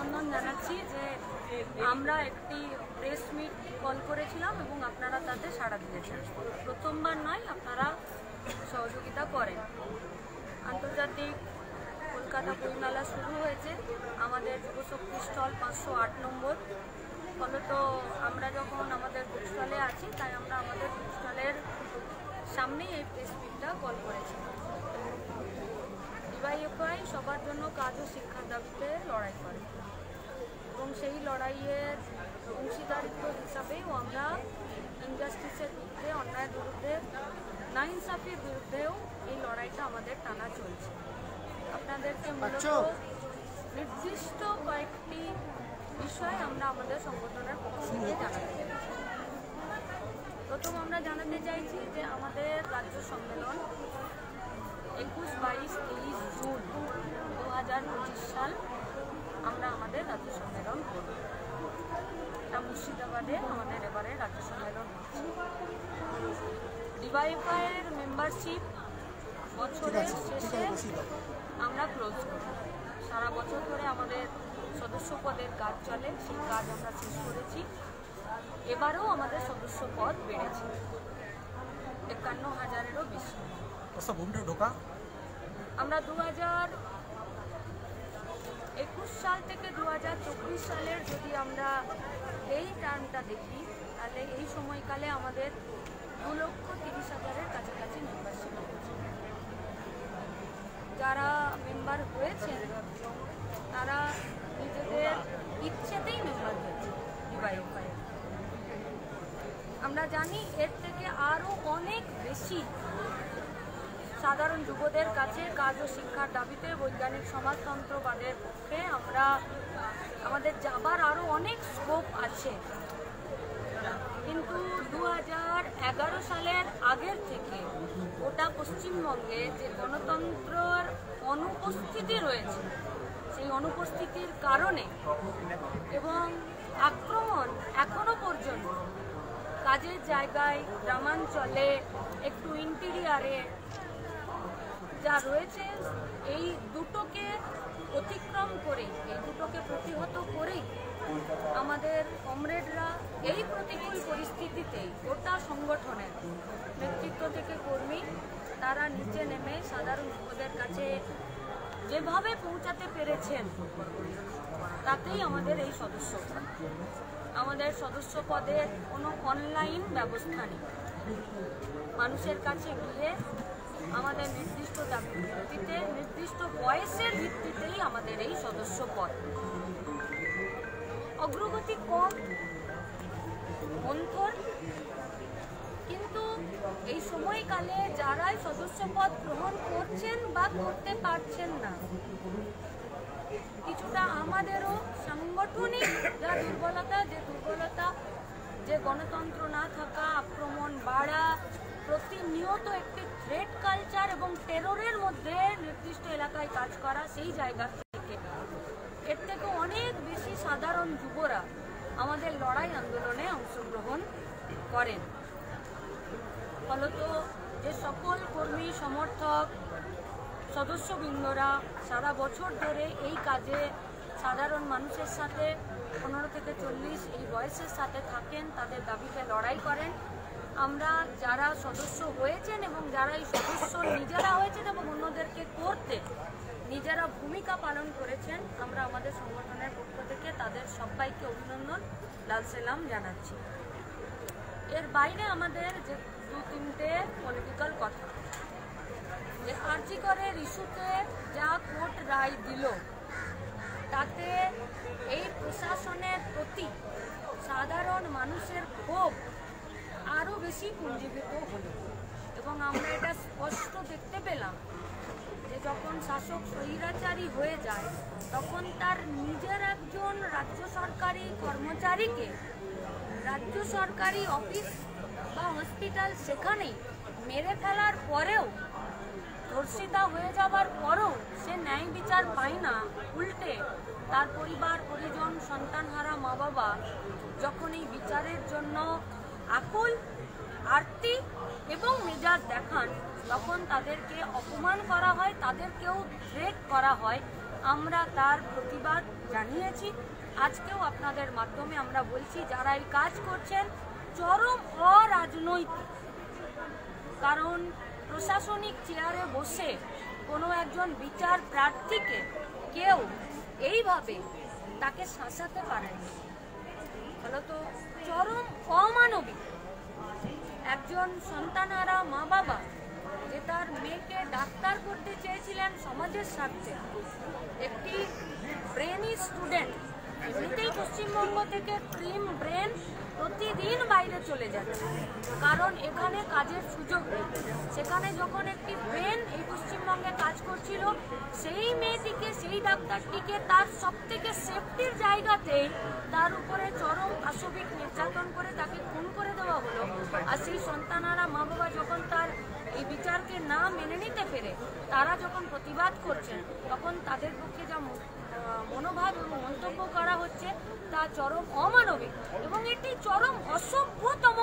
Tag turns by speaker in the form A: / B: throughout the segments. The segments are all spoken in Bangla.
A: অভিনন্দন জানাচ্ছি যে আমরা একটি প্রেস মিট কল করেছিলাম এবং আপনারা তাতে সাড়া দিয়েছেন। প্রথমবার নয়, আপনারা সহযোগিতা করেন। আন্তর্জাতিক কলকাতা বইমেলা শুরু হয়েছে আমাদের যুবশক্তি স্টল 508 নম্বর। ফলত আমরা যখন আমাদের বুক স্টলে আছি, তাই আমরা আমাদের বুক স্টলের সামনেই এই প্রেস মিটটা কল করেছি। ডিওয়াইএফআই সবার জন্য কাজ ও শিক্ষার দাবিতে লড়াই করে এবং সেই লড়াইয়ের অংশীদারিত্ব হিসাবেও আমরা ইনজাস্টিসের বিরুদ্ধে, অন্যায়ের বিরুদ্ধে, নাইনসাফির বিরুদ্ধেও এই লড়াইটা আমাদের টানা চলছে। আপনাদেরকে মূলত নির্দিষ্ট কয়েকটি বিষয় আমরা আমাদের সংগঠনের পক্ষ থেকে জানাতে চাই। প্রথম আমরা জানাতে চাইছি যে আমাদের রাজ্য সম্মেলন 21, 22, 23 জুন 2025 সাল আমরা আমাদের রাজ্য সম্মেলন করব। এটা মুর্শিদাবাদে আমাদের এবারে রাজ্য সম্মেলন হচ্ছে। ডিওয়াইএফআইয়ের মেম্বারশিপ বছরের শেষে আমরা ক্লোজ করব। সারা বছর ধরে আমাদের সদস্য পদের কাজ চলে, সেই কাজ আমরা শেষ করেছি। এবারেও আমাদের সদস্য পদ বেড়েছে 51,000-এরও বেশি। আমরা 2021 সাল থেকে 2024 সালের যদি আমরা এই টার্মটা দেখি, তাহলে এই সময়কালে আমাদের 2,30,000-এর কাছাকাছি মেম্বারশিপ হয়েছে। যারা মেম্বার হয়েছেন তারা নিজেদের ইচ্ছেতেই মেম্বার হয়েছে ডিওয়াইএফআই। আমরা জানি এর থেকে আরও অনেক বেশি সাধারণ যুবদের কাছে কাজ ও শিক্ষার দাবিতে, বৈজ্ঞানিক সমাজতন্ত্রবাদের পক্ষে আমাদের যাবার আরও অনেক স্কোপ আছে। কিন্তু 2011 সালের আগের থেকে গোটা পশ্চিমবঙ্গে যে গণতন্ত্রের অনুপস্থিতি রয়েছে, সেই অনুপস্থিতির কারণে এবং আক্রমণ এখনো পর্যন্ত কাজের জায়গায়, গ্রামাঞ্চলে, একটু ইন্টেরিয়ারে যা রয়েছে, এই দুটোকে অতিক্রম করে, এই দুটোকে প্রতিহত করেই আমাদের কমরেডরা এই প্রতিকূল পরিস্থিতিতে গোটা সংগঠনের নেতৃত্ব থেকে কর্মী তারা নিচে নেমে সাধারণ যুবদের কাছে যেভাবে পৌঁছাতে পেরেছেন, তাতেই আমাদের এই সদস্য পদ। আমাদের সদস্য পদের কোনো অনলাইন ব্যবস্থা নেই। মানুষের কাছে গিয়ে আমাদের নির্দিষ্ট দাবির ভিত্তিতে, নির্দিষ্ট বয়সের ভিত্তিতেই আমাদের এই সদস্য পদ। অগ্রগতি কম, মন্থর, কিন্তু এই সময়কালে যারাই সদস্য পদ গ্রহণ করছেন বা করতে পারছেন না, কিছুটা আমাদেরও সাংগঠনিক যা দুর্বলতা, যে গণতন্ত্র না থাকা, আক্রমণ বাড়া, প্রতিনিয়ত একটি থ্রেট কালচার এবং টেররের মধ্যে নির্দিষ্ট এলাকায় কাজ করা, সেই জায়গা থেকে এর থেকে অনেক বেশি সাধারণ যুবরা আমাদের লড়াই আন্দোলনে অংশগ্রহণ করেন। ফলত যে সকল কর্মী, সমর্থক, সদস্যবৃন্দরা সারা বছর ধরে এই কাজে সাধারণ মানুষের সাথে 15 থেকে 40 এই বয়সের সাথে থাকেন, তাদের দাবিতে লড়াই করেন, আমরা যারা সদস্য হয়েছেন এবং যারা এই সদস্য নিজেরা হয়েছেন এবং অন্যদেরকে করতে নিজেরা ভূমিকা পালন করেছেন, আমরা আমাদের সংগঠনের পক্ষ থেকে তাদের সবাইকে অভিনন্দন, লাল সেলাম জানাচ্ছি। এর বাইরে আমাদের যে 2-3টে পলিটিক্যাল কথা, যে আরজি করের ইস্যুতে যা কোর্ট রায় দিল, তাতে এই প্রশাসনের প্রতি সাধারণ মানুষের ক্ষোভ আরও বেশি পুঞ্জীভূত হলো এবং আমরা এটা স্পষ্ট দেখতে পেলাম যে যখন শাসক স্বৈরাচারী হয়ে যায়, তখন তার নিজের একজন রাজ্য সরকারি কর্মচারীকে রাজ্য সরকারি অফিস বা হসপিটাল সেখানেই মেরে ফেলার পরেও, ধর্ষিতা হয়ে যাবার পরেও সে ন্যায় বিচার পায় না। উল্টে তার পরিবার, পরিজন, সন্তানহারা মা বাবা যখন এই বিচারের জন্য আকুল, আরতি এবং মেজাজ দেখান, তখন তাদেরকে অপমান করা হয়, তাদেরকেও থ্রেট করা হয়। আমরা তার প্রতিবাদ জানিয়ে বলেছি, আজকেও আপনাদের মাধ্যমে আমরা বলছি, যারা এই কাজ করছেন চরম অরাজনৈতিক। কারণ প্রশাসনিক চেয়ারে বসে কোনো একজন বিচার প্রার্থীকে কেউ এইভাবে তাকে শাসাতে পারে, ফলত চরম অমানবিক। একজন সন্তানারা মা বাবা যে তার মেয়েকে ডাক্তার করতে চেয়েছিলেন সমাজের স্বার্থে, একটি ব্রেনি স্টুডেন্ট, এমনিতেই পশ্চিমবঙ্গ থেকে ক্রিম ব্রেন প্রতিদিন বাইরে চলে যাচ্ছে, কারণ এখানে কাজের সুযোগ নেই। সেখানে যখন একটি ব্রেন এই পশ্চিমবঙ্গে কাজ করছিল, সেই মেয়েটিকে, সেই ডাক্তারটিকে তার সব থেকে সেফটির জায়গাতেই তার উপরে চরম পাশবিক নির্যাতন করে তাকে খুন করে দেওয়া হলো। আর সেই সন্তানারা মা বাবা যখন তার এই বিচারকে না মেনে নিতে পেরে তারা যখন প্রতিবাদ করছেন, তখন তাদের পক্ষে যা মনোভাব এবং মন্তব্য করা হচ্ছে তা চরম অমানবিক এবং এটি চরম অসভ্যতম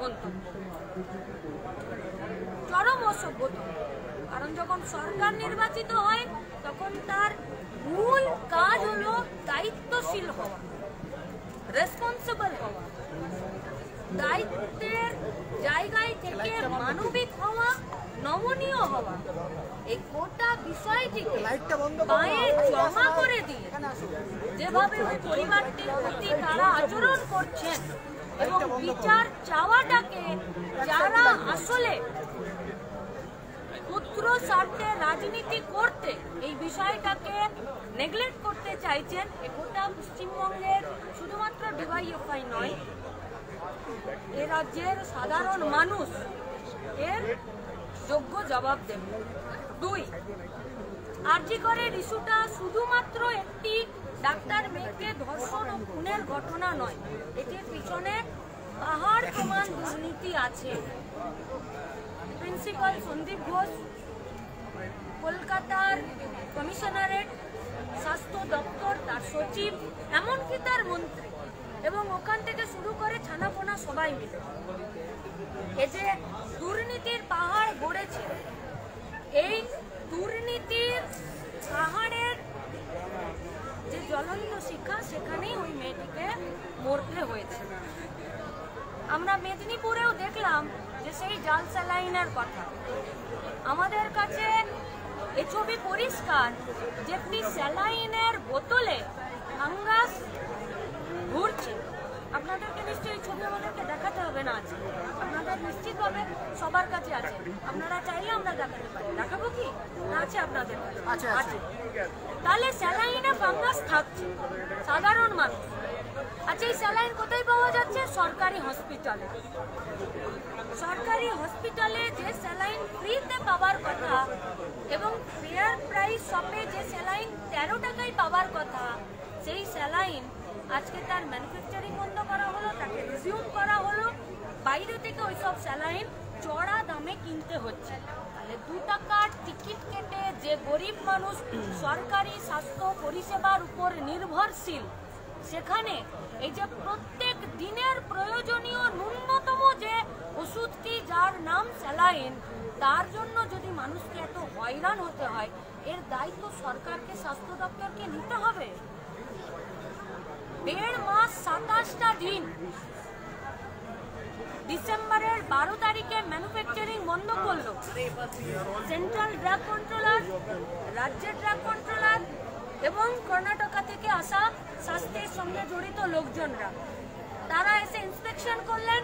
A: মন্তব্য, চরম অসভ্যতম। কারণ যখন সরকার নির্বাচিত হয় তখন তার মূল কাজ হলো দায়িত্বশীল হওয়া, রেসপন্সিবল হওয়া, দায়িত্বের জায়গায় থেকে মানবিক হওয়া, নমনীয় হওয়া। এই গোটা বিষয়টিকে পায়ে জমা করে দিয়ে যেভাবে ওই পরিবারটির প্রতি তারা আচরণ করছেন এবং বিচার চাওয়াটাকে যারা আসলে পুত্র স্বার্থে রাজনীতি করতে এই বিষয়টাকে নেগলেক্ট করতে চাইছেন, এ গোটা পশ্চিমবঙ্গের শুধুমাত্র ডিওয়াইএফআই নয়, এ রাজ্যের সাধারণ মানুষ এর যোগ্য জবাব দেবে। 2, আরজি করের ইস্যুটা শুধুমাত্র একটি ডাক্তার মেয়েকে ধর্ষণ ও খুনের ঘটনা নয়, এটির পিছনে পাহাড় সমান দুর্নীতি আছে। প্রিন্সিপাল সন্দীপ ঘোষ, কলকাতার কমিশনারেট, স্বাস্থ্য দপ্তর, তার সচিব, এমনকি তার মন্ত্রী এবং ওখান থেকে শুরু করে ছানাপোনা সবাই মিলে এই যে দুর্নীতির পাহাড় গড়েছে, এই দুর্নীতির পাহাড়ের যে জ্বলন্ত শিখা, সেখানেই ওই মেয়েটিকে মরতে হয়েছে। আমরা মেদিনীপুরেও দেখলাম যে সেই জাল স্যালাইনের কথা। আমাদের কাছে এই ছবি পরিষ্কার যে একটি স্যালাইনের বোতলে ফাঙ্গাস ঘুরছে। আপনাদেরকে নিশ্চয়ই ছবি আমাদেরকে দেখাতে হবে না, আছে আপনাদের নিশ্চিতভাবে সবার কাছে আছে, আপনারা চাইলে আমরা দেখাতে পারি। দেখাবো কি না? আছে আপনাদের কাছে, আছে। তাহলে স্যালাইনে ফাঙ্গাস থাকছে, সাধারণ মানুষ। আচ্ছা, এই স্যালাইন কোথায় পাওয়া যাচ্ছে? সরকারি হসপিটালে। সরকারি হসপিটালে যে স্যালাইন ফ্রিতে পাওয়ার কথা এবং ফেয়ার প্রাইস শপে যে স্যালাইন 13 টাকায় পাওয়ার কথা, সেই স্যালাইন আজকে তার ম্যানুফ্যাকচারিং বন্ধ করা হলো, তাকে রিজিউম করা হলো। বাইরে থেকে ওইসব স্যালাইন চড়া দামে কিনতে হচ্ছে। তাহলে 2 টাকার টিকিট কেটে যে গরিব মানুষ সরকারি স্বাস্থ্য পরিষেবার উপর নির্ভরশীল, সেখানে এই যে প্রত্যেক দিনের প্রয়োজনীয় ন্যূনতম যে ওষুধটি, যার নাম স্যালাইন, তার জন্য যদি মানুষকে এত হয়রান হতে হয়, এর দায়িত্ব সরকারকে, স্বাস্থ্য দপ্তরকে নিতে হবে। 1.5 মাস 27টা দিন, ডিসেম্বরের 12 তারিখে ম্যানুফ্যাকচারিং বন্ধ করলো সেন্ট্রাল ড্রাগ কন্ট্রোলার, রাজ্যের ড্রাগ কন্ট্রোলার এবং কর্ণাটকা থেকে আসা স্বাস্থ্যের সঙ্গে জড়িত লোকজনরা। তারা এসে ইন্সপেকশন করলেন,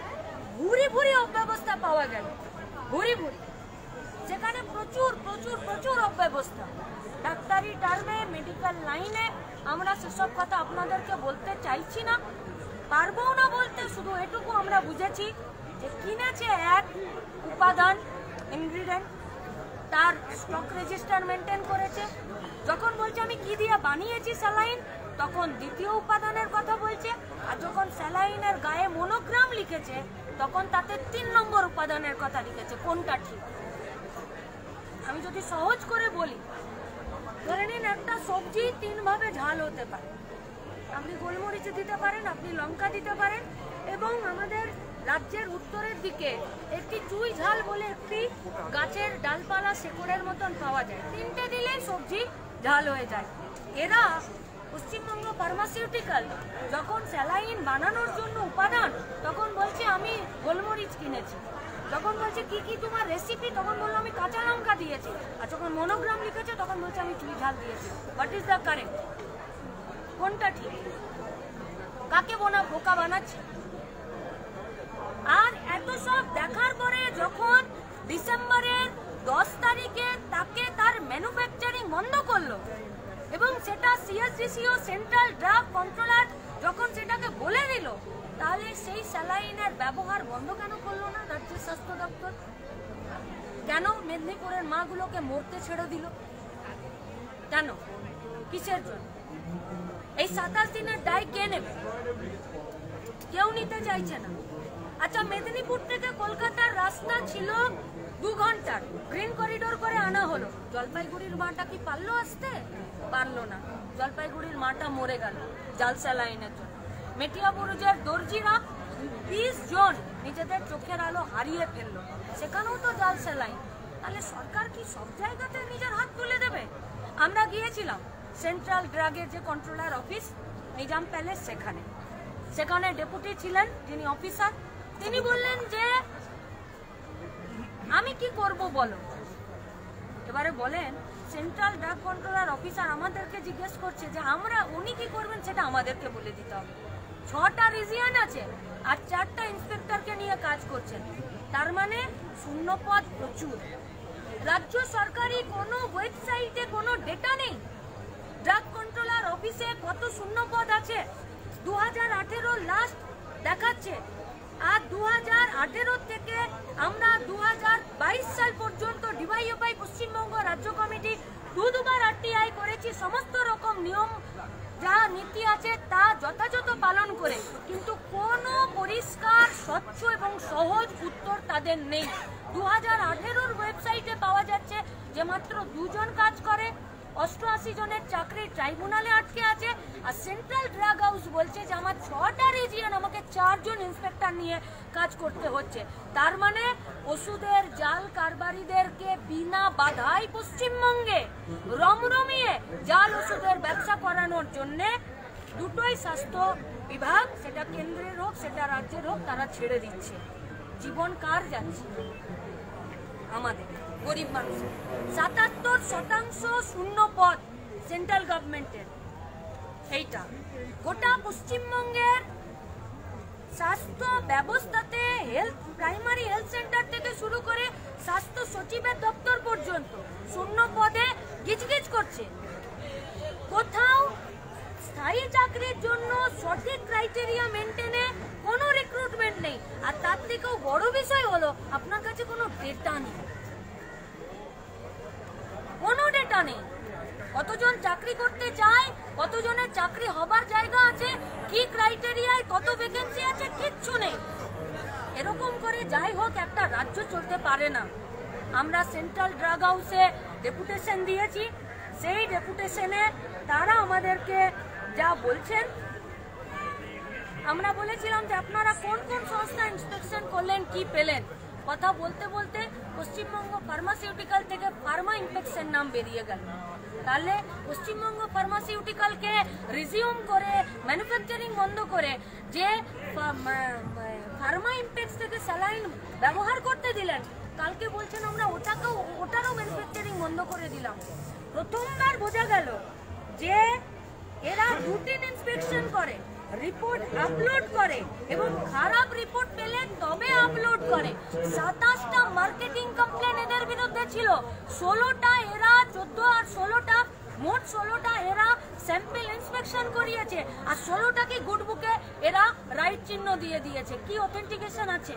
A: ভুরি ভুরি অব্যবস্থা পাওয়া গেল, ভুরি ভুরি। যেখানে প্রচুর প্রচুর প্রচুর অব্যবস্থা ডাক্তারি টার্মে, মেডিকেল লাইনে। আমরা সেসব কথা আপনাদেরকে বলতে চাইছি না, পারবো না বলতে। শুধু এটুকু আমরা বুঝেছি যে কিনেছে এক উপাদান, ইনগ্রিডিয়েন্ট, তার স্টক রেজিস্টার মেনটেন করেছে। যখন বলছে আমি কি দিয়ে বানিয়েছি স্যালাইন, তখন দ্বিতীয় উপাদানের কথা বলছে। আর যখন স্যালাইনের গায়ে মনোগ্রাম লিখেছে, তখন তাতে 3 নম্বর উপাদানের কথা লিখেছে। কোনটা ঠিক? আমি যদি সহজ করে বলি, ধরে নিন একটা সবজি 3 ভাবে ঝাল হতে পারে। আপনি গোলমরিচ দিতে পারেন, আপনি লঙ্কা দিতে পারেন, এবং আমাদের রাজ্যের উত্তরের দিকে একটি চুই ঝাল বলে একটি গাছের ডালপালা শেকড়ের মতন পাওয়া যায়। 3টে দিলেই সবজি ঝাল হয়ে যায়। এরা পশ্চিমবঙ্গ ফার্মাসিউটিক্যাল যখন স্যালাইন বানানোর জন্য উপাদান, তখন বলছে আমি গোলমরিচ কিনেছি। যখন বলছে কি কি তোমার রেসিপি, তখন বললো আমি কাঁচা লঙ্কা দিয়েছি। আর যখন মনোগ্রাম লিখেছে তখন বলছে আমি চুই ঝাল দিয়েছি। What is the correct? কোনটা ঠিক? কাকে বোকা বানাচ্ছে? আর এত সব দেখার পরে যখন ডিসেম্বরের 10 তারিখে তাকে তার ম্যানুফ্যাকচারিং বন্ধ করলো এবং সেটা সিএসডিসিও সেন্ট্রাল ড্রাগ কন্ট্রোলার যখন সেটাকে বলে দিল, তাহলে সেই স্যালাইনের ব্যবহার বন্ধ কেন করলো না রাজ্যের স্বাস্থ্য দপ্তর? কেন মেদিনীপুরের মাগুলোকে মরতে ছেড়ে দিল? কেন? কিসের জন্য? এই 27 দিনের দায় কে নেবে? কেউ নিতে চাইছে না। আচ্ছা, মেদিনীপুর থেকে কলকাতার রাস্তা ছিল 2 ঘন্টার, গ্রিন করিডোর করে আনা হলো। জলপাইগুড়ির মাটা কি পারলো আসতে? পারলো না। জলপাইগুড়ির মাটা মরে গেল জাল স্যালাইনের জন্য। মেটিয়াবুরুজের দর্জিরা 20 জন নিজেদের চোখের আলো হারিয়ে ফেললো, সেখানেও তো জাল স্যালাইন। তাহলে সরকার কি সব জায়গাতে নিজের হাত তুলে দেবে? আমরা গিয়েছিলাম সেন্ট্রাল ড্রাগের যে কন্ট্রোলার অফিস নিজাম প্যালেস, সেখানে ডেপুটি ছিলেন যিনি অফিসার, তিনি বললেন যে আমি কি করব বলো। এবারে বলেন সেন্ট্রাল ড্রাগ কন্ট্রোলার অফিসার আমাদেরকে জিজ্ঞেস করছে যে উনি কি করবেন সেটা আমাদেরকে বলে দিতে হবে। 6টা রিজিয়ন আছে আর 4টা ইন্সপেক্টরকে নিয়ে কাজ করছেন, তার মানে শূন্যপদ প্রচুর। রাজ্য সরকারি কোনো ওয়েবসাইটে কোনো ডেটা নেই ড্রাগ কন্ট্রোলার অফিসে কত শূন্যপদ আছে। 2018 লাস্ট দেখাচ্ছে, আর 2018 থেকে আমরা 2022 সাল পর্যন্ত ডিওয়াইএফআই পশ্চিমবঙ্গ রাজ্য কমিটি দুবার আরটিআই করেছি, সমস্ত রকম নিয়ম যা নীতি আছে তা যথাযথ পালন করে, কিন্তু কোনো পরিষ্কার স্বচ্ছ এবং সহজ উত্তর তাদের নেই। 2018 ওয়েবসাইটে পাওয়া যাচ্ছে যে মাত্র 2 জন কাজ করে, 88 জনের চাকরি ট্রাইব্যুনালে আটকে আছে। আর সেন্ট্রাল ড্রাগ হাউস বলছে যে আমার 6টা রিজিয়ন, আমাকে 4 জন ইন্সপেক্টর নিয়ে কাজ করতে হচ্ছে। তার মানে ওষুধের জাল কারবারিদেরকে বিনা বাধাই পশ্চিমবঙ্গে রমরমিয়ে জাল ওষুধের ব্যবসা করানোর জন্য দুটোই স্বাস্থ্য বিভাগ, সেটা কেন্দ্রের হোক সেটা রাজ্যের হোক, তারা ছেড়ে দিচ্ছে। জীবন কার যাচ্ছে? আমাদের গরিব মানুষের। 77% শূন্য পদ সেন্ট্রাল গভর্নমেন্টের। এইটা গোটা পশ্চিমবঙ্গের স্বাস্থ্য ব্যবস্থাতে প্রাইমারি হেলথ সেন্টার থেকে শুরু করে স্বাস্থ্য সচিবের দপ্তর পর্যন্ত শূন্য পদে গিজগিজ করছে। কোথাও স্থায়ী চাকরির জন্য সঠিক ক্রাইটেরিয়া মেনটেনে কোনো রিক্রুটমেন্ট নেই। আর তার থেকেও বড় বিষয় হলো আপনার কাছে কোনো ডেটা নেই, কোনো ডেটা নেই। কতজন চাকরি করতে চায়, কতজনের চাকরি হবার জায়গা আছে, কি ক্রাইটেরিয়ায় কত ভ্যাকেন্সি আছে, কিচ্ছু নেই। এরকম করে যাই হোক একটা রাজ্য চলতে পারে না। আমরা সেন্ট্রাল ড্রাগ হাউসে ডেপুটেশন দিয়েছি, সেই ডেপুটেশনে তারা আমাদেরকে যা বলছেন, আমরা বলেছিলাম যে আপনারা কোন কোন সংস্থা ইন্সপেকশন করলেন, কি পেলেন। কথা বলতে বলতে পশ্চিমবঙ্গ ফার্মাসিউটিক্যাল থেকে ফার্মা ইনফেকশন নাম বেরিয়ে গেল। তাহলে পশ্চিমবঙ্গ ফার্মাসিউটিক্যালকে রিজিউম করে ম্যানুফ্যাকচারিং বন্ধ করে যে ফার্মা ইম্পেক্স থেকে স্যালাইন ব্যবহার করতে দিলেন, কালকে বলছেন আমরা ওটারও ম্যানুফ্যাকচারিং বন্ধ করে দিলাম। প্রথমবার বোঝা গেল যে এরা রুটিন ইন্সপেকশন করে, রিপোর্ট আপলোড করে এবং খারাপ রিপোর্ট পেলে তবে আপলোড করে। 27টা মার্কেটিং কমপ্লেন এদের বিরুদ্ধে ছিল, 16টা এরা 14 আর 16টা মোট 16টা এরা স্যাম্পল ইন্সপেকশন করিয়েছে, আর 16টাকে গুড বুকে এরা রাইট চিহ্ন দিয়ে দিয়েছে। কি অথেন্টিকেশন আছে?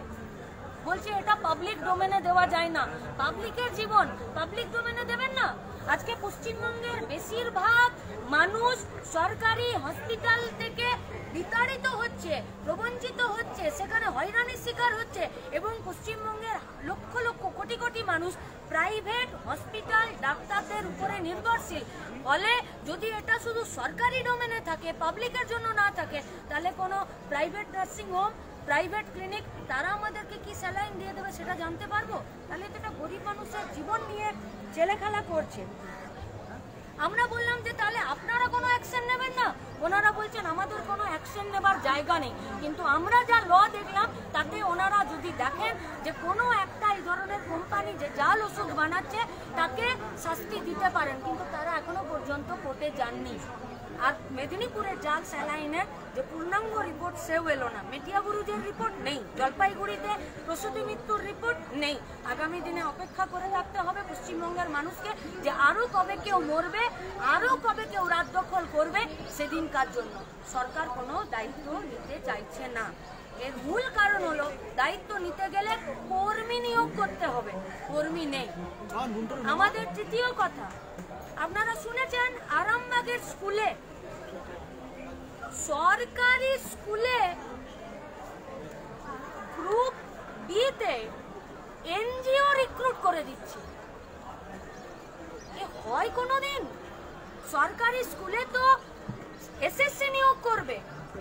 A: বলছে এটা পাবলিক ডোমেনে দেওয়া যায় না। পাবলিকের জীবন পাবলিক ডোমেনে দেবেন না? আজকে পশ্চিমবঙ্গের বেশিরভাগ মানুষ সরকারি হসপিটাল থেকে বিতাড়িত হচ্ছে, প্রবঞ্চিত হচ্ছে, সেখানে হয়রানির শিকার হচ্ছে, এবং পশ্চিমবঙ্গের লক্ষ লক্ষ কোটি কোটি মানুষ প্রাইভেট হসপিটাল ডাক্তারদের উপরে নির্ভরশীল। ফলে যদি এটা শুধু সরকারি ডোমেনে থাকে, পাবলিকের জন্য না থাকে, তাহলে কোনো private nursing home, private clinic তারা আমাদেরকে কি স্যালাইন দিয়ে দেবে সেটা জানতে পারবো? তাহলে তো এটা গরিব মানুষের জীবন নিয়ে ছেলেখেলা করছে। আমরা বললাম যে তাহলে আপনারা কোনো অ্যাকশন নেবেন না, ওনারা বলছেন আমাদের কোনো অ্যাকশন নেবার জায়গা নেই। কিন্তু আমরা যা ল দেখলাম তাতে ওনারা যদি দেখেন যে কোনো একটা এই ধরনের কোম্পানি যে জাল ওষুধ বানাচ্ছে তাকে শাস্তি দিতে পারেন, কিন্তু তারা এখনো পর্যন্ত কোর্টে যাননি। আর মেদিনীপুরের জাল স্যালাইনের যে পূর্ণাঙ্গ রিপোর্ট সেও এলো না, মেটিয়াবুরুজের রিপোর্ট নেই, জলপাইগুড়িতে প্রসূতি মৃত্যুর রিপোর্ট নেই। আগামী দিনে অপেক্ষা করে থাকতে হবে পশ্চিমবঙ্গের মানুষকে যে আরও কবে কেউ মরবে, আরও কবে কেউ রাত দখল করবে সেদিনকার জন্য। সরকার কোনো দায়িত্ব নিতে চাইছে না। এর মূল কারণ হলো দায়িত্ব নিতে গেলে কর্মী নিয়োগ করতে হবে, কর্মী নেই। আমাদের তৃতীয় কথা, আপনারা শুনেছেন আরামবাগের স্কুলে, সরকারি স্কুলে গ্রুপ বিতে এনজিও রিক্রুট করে দিচ্ছে। এ হয় কোনোদিন? সরকারি স্কুলে তো এসএসসি নিয়োগ করবে,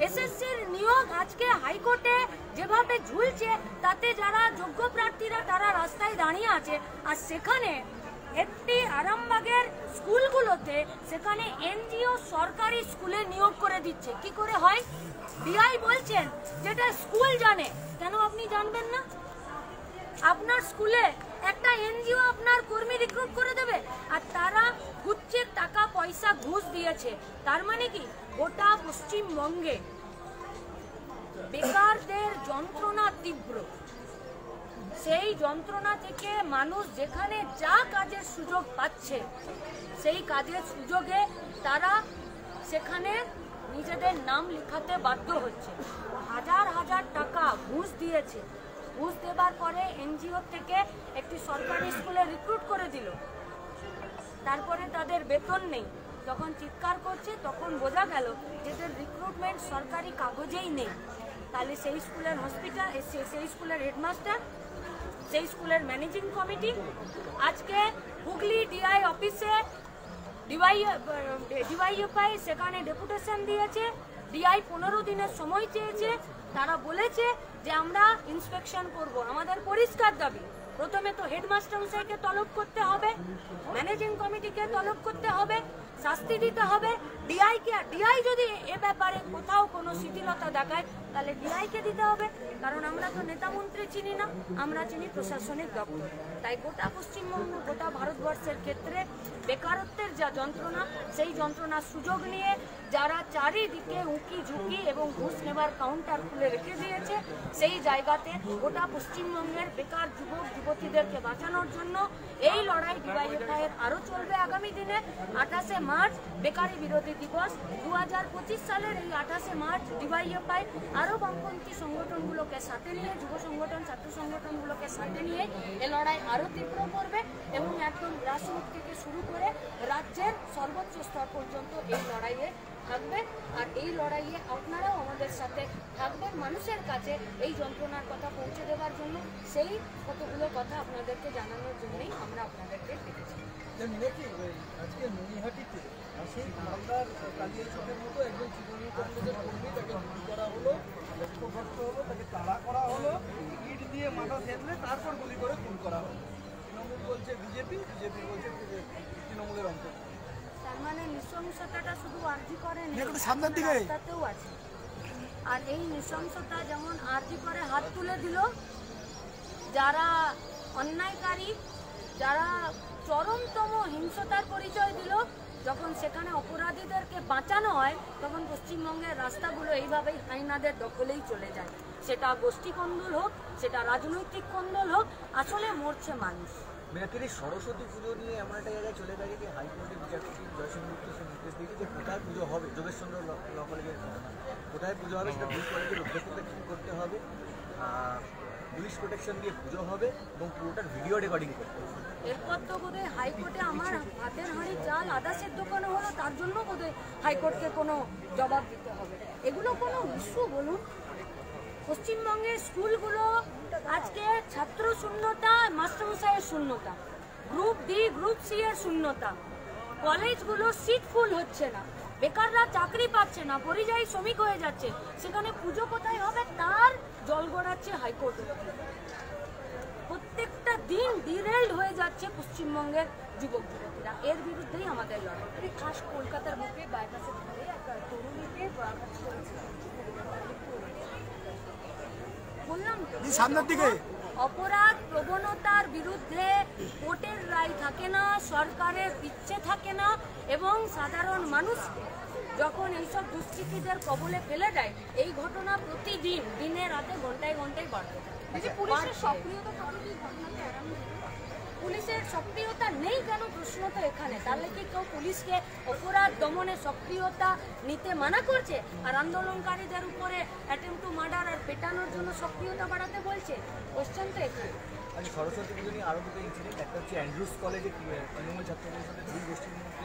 A: এসএসসির নিয়োগ আজকে হাইকোর্টে যেভাবে ঝুলছে তাতে যারা যোগ্য প্রার্থীরা তারা রাস্তায় দাঁড়িয়ে আছে, আর সেখানে একটি আরামবাগের স্কুলগুলোতে সেখানে এনজিও সরকারি স্কুলে নিয়োগ করে দিচ্ছে। কি করে হয়? ডিআই বলছেন যেটা স্কুল জানে, কেন আপনি জানবেন না? আপনার স্কুলে একটা এনজিও আপনার কর্মী রিক্রুট করে দেবে, আর তারা গুচ্ছের টাকা পয়সা ঘুষ দিয়েছে। তার মানে কি গোটা পশ্চিমবঙ্গে বেকারদের যন্ত্রণা তীব্র। সেই যন্ত্রণা থেকে মানুষ যেখানে যা কাজের সুযোগ পাচ্ছে সেই কাজের সুযোগে তারা সেখানে নিজেদের নাম লেখাতে বাধ্য হচ্ছে। হাজার হাজার টাকা ঘুষ দিয়েছে, ঘুষ দেবার পরে এনজিও থেকে একটি সরকারি স্কুলে রিক্রুট করে দিল, তারপরে তাদের বেতন নেই। যখন চিৎকার করছে তখন বোঝা গেল যে রিক্রুটমেন্ট সরকারি কাগজেই নেই। তাহলে সেই স্কুলের হসপিটাল, সেই স্কুলের হেডমাস্টার, সেই স্কুলের ম্যানেজিং কমিটি আজকে হুগলি ডিআই অফিসে ডিওয়াইএফআই সেখানে ডেপুটেশন দিয়েছে। ডিআই 15 দিনের সময় চেয়েছে। তারা বলেছে যে আমরা ইন্সপেকশন করব। আমাদের পরিষ্কার দাবি, প্রথমে তো হেডমাস্টার মশাইকে তলব করতে হবে, ম্যানেজিং কমিটিকে তলব করতে হবে, শাস্তি দিতে হবে ডিআইকে। ডিআই যদি এ ব্যাপারে কোথাও কোনো শিথিলতা দেখায় তাহলে ডিআইকে দিতে হবে, কারণ আমরা তো নেতা মন্ত্রী চিনি না, আমরা চিনি প্রশাসনিক দপ্তর। তাই গোটা পশ্চিমবঙ্গ, গোটা ভারতবর্ষের ক্ষেত্রে বেকারত্বের যা যন্ত্রণা, সেই যন্ত্রণার সুযোগ নিয়ে যারা চারিদিকে উঁকি ঝুঁকি এবং ঘুষ নেবার কাউন্টার খুলে রেখে দিয়েছে, সেই জায়গাতে গোটা পশ্চিমবঙ্গের বেকার যুবক যুবতীদেরকে বাঁচানোর জন্য এই লড়াই ডিওয়াইএফআই এর আরও চলবে। আগামী দিনে 28শে মার্চ বেকারি বিরোধী দিবস। 2025 সালের এই 28শে মার্চ ডিওয়াইএফআই আরও বামপন্থী সংগঠনগুলোকে সাথে নিয়ে, যুব সংগঠন, ছাত্র সংগঠনগুলোকে সাথে নিয়ে এ লড়াই আরও তীব্র করবে এবং একদম গ্রাসরুট থেকে শুরু করে রাজ্যের সর্বোচ্চ স্তর পর্যন্ত এই লড়াইয়ে থাকবে। আর এই লড়াইয়ে আপনারাও আমাদের সাথে থাকবেন মানুষের কাছে এই যন্ত্রণার কথা পৌঁছে দেওয়ার জন্য। সেই কতগুলো কথা আপনাদেরকে জানানোর জন্যই আমরা আপনাদেরকে ডেকেছি।
B: আজকে নৈহাটিতে সেই মালদার কালিয়াচকের মতো একজন তৃণমূল কংগ্রেসের কর্মী তাকে গুলি করা হলো, লক্ষ্যভ্রষ্ট হলো, তাকে তাড়া করা হলো, ইট দিয়ে মাথা থেতলে তারপর গুলি করে খুন করা হলো। তৃণমূল বলছে বিজেপি, বিজেপি বলছে তৃণমূলের অন্তর্গত।
A: তার মানে নৃশংসতাটা শুধু আরজি করে নেই, রাস্তাতেও আছে। আর এই নৃশংসতা যেমন আরজি করে হাত তুলে দিল যারা অন্যায়কারী, যারা চরমতম হিংসতার পরিচয় দিল, যখন সেখানে অপরাধীদেরকে বাঁচানো হয় তখন পশ্চিমবঙ্গের রাস্তাগুলো এইভাবেই হাইনাদের দখলেই চলে যায়। সেটা গোষ্ঠী কন্দল হোক, সেটা রাজনৈতিক কন্দল হোক, আসলে মরছে মানুষ।
B: মেয়াতির সরস্বতী পুজো নিয়ে এমন একটা জায়গায় চলে গেছে যে হাইকোর্টের বিচারপতি জয়সিংহ গুপ্ত সে নির্দেশ দিয়েছে যে কোথায় পুজো হবে, যোগেশচন্দ্র ল কলেজের কোথায় পুজো হবে সেটা পুলিশ কলেজের প্রোটেকশন করতে হবে, পুলিশ প্রোটেকশন দিয়ে পুজো হবে এবং পুরোটার ভিডিও রেকর্ডিং করতে হবে।
A: এরপর তো বোধহয় হাইকোর্টে আমার হাতের হাঁড়ি চাল আদা সেদ্ধ দোকানে হলো, তার জন্য বোধহয় হাইকোর্টকে কোনো জবাব দিতে হবে। এগুলো কোনো ইস্যু বলুন? পশ্চিমবঙ্গের স্কুলগুলো আজকে ছাত্র শূন্যতা, মাস্টারমশাইয়ের শূন্যতা, গ্রুপ ডি গ্রুপ সি এর শূন্যতা, কলেজগুলো সিট ফুল হচ্ছে না, বেকাররা চাকরি পাচ্ছে না, পরিযায়ী শ্রমিক হয়ে যাচ্ছে, সেখানে পুজো কোথায় হবে তার জল গড়াচ্ছে হাইকোর্টে। প্রত্যেকটা দিন ডিরেল্ড হয়ে যাচ্ছে পশ্চিমবঙ্গের যুবক যুবতী। দুষ্কৃতীরা, এর বিরুদ্ধেই আমাদের লড়াই।
C: খাস কলকাতার বুকে বাইপাসের ধারে এক তরুণীকে কাজ করেছে,
A: বললাম
D: সামনের দিকে
A: অপরাধ প্রবণতার বিরুদ্ধে কোর্টের রায় থাকে না, সরকারের ইচ্ছে থাকে না, এবং সাধারণ মানুষকে যখন এইসব দুষ্কৃতীদের কবলে ফেলে দেয়, এই ঘটনা প্রতিদিন দিনে রাতে ঘন্টায় ঘন্টায় বাড়তে থাকে।
C: পুলিশের সক্রিয়তা থাকলে কি ঘটনাটা এড়ানো যেত?
A: পুলিশের সক্রিয়তা নেই কেন প্রশ্ন তো এখানে। তাহলে কি কেউ পুলিশকে অপরাধ দমনে সক্রিয়তা নিতে মানা করছে, আর আন্দোলনকারীদের উপরে অ্যাটেম্প টু মার্ডার আর পেটানোর জন্য সক্রিয়তা বাড়াতে বলছে? কোশ্চেন তো এখানে।
E: আচ্ছা, সরস্বতী পুজো নিয়ে আরও দুটো ইনসিডেন্ট। একটা হচ্ছে অ্যান্ড্রুস কলেজে তৃণমূল ছাত্র পরিষদের দুই গোষ্ঠীর মধ্যে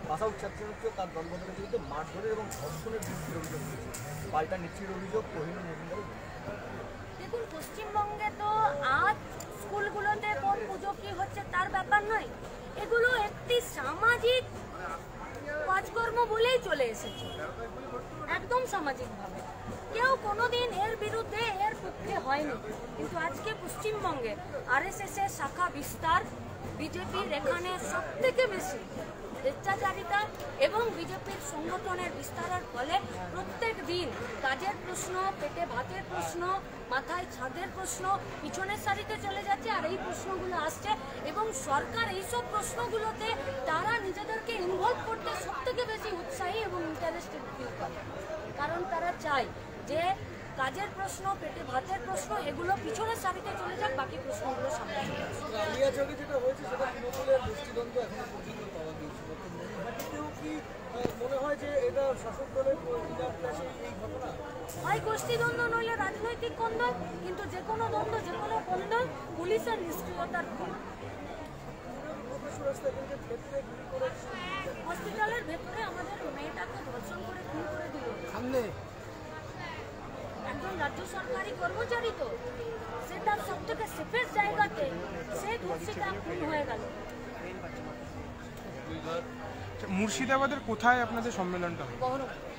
E: পাস আউট ছাত্রছাত্রী তার দলবদ্ধের বিরুদ্ধে মারধরের এবং ধর্ষণের বিরুদ্ধে অভিযোগ করেছে। পাল্টা নিশ্চিত অভিযোগ কোহিনুর মজুমদারের।
A: দেখুন, পশ্চিমবঙ্গে তো আজ স্কুলগুলোতে কোন পুজো কি হচ্ছে তার ব্যাপার নয়, এগুলো একটি সামাজিক কাজকর্ম বলেই চলে এসেছে, একদম সামাজিকভাবে। কেউ কোনোদিন এর বিরুদ্ধে এর পক্ষে হয়নি, কিন্তু আজকে পশ্চিমবঙ্গে আরএসএস এর শাখা বিস্তার, বিজেপির এখানে সব থেকে বেশি স্বেচ্ছাচারিতা এবং বিজেপির সংগঠনের বিস্তারের ফলে প্রত্যেক দিন কাজের প্রশ্ন, পেটে ভাতের প্রশ্ন, মাথায় ছাদের প্রশ্ন পিছনের সারিতে চলে যাচ্ছে, আর এই প্রশ্নগুলো আসছে এবং সরকার এইসব প্রশ্নগুলোতে তারা নিজেদেরকে ইনভলভ করতে সব থেকে বেশি উৎসাহী এবং ইন্টারেস্টেড ফিল করে, কারণ তারা চায় যে কাজের প্রশ্ন, পেটে ভাতের প্রশ্ন এগুলো পিছনের সারিতে চলে যাক, বাকি প্রশ্নগুলো সামনে চলে আসে।
B: কালিয়াচকে যেটা হয়েছে সেটা তৃণমূলের গোষ্ঠীদ্বন্দ্ব এখনো পর্যন্ত পাওয়া গিয়েছিল। তো নৈহাটিতেও কি মনে হয় যে এটা শাসক দলের এই ঘটনা?
A: হয় গোষ্ঠীদ্বন্দ্ব নইলে রাজনৈতিক কন্দল, কিন্তু যে কোনো দ্বন্দ্ব, যে কোনো কন্দল পুলিশের নিষ্ক্রিয়তার ফল। হসপিটালের ভেতরে আমাদের মেয়েটাকে ধর্ষণ করে খুন করে দিল
D: সামনে
A: একজন রাজ্য সরকারি কর্মচারী, তো সে তার সব থেকে সেফেস্ট জায়গাতে সে ধর্ষিতা খুন হয়ে গেল।
F: মুর্শিদাবাদের কোথায় আপনাদের সম্মেলনটা?
A: বহরমপুর।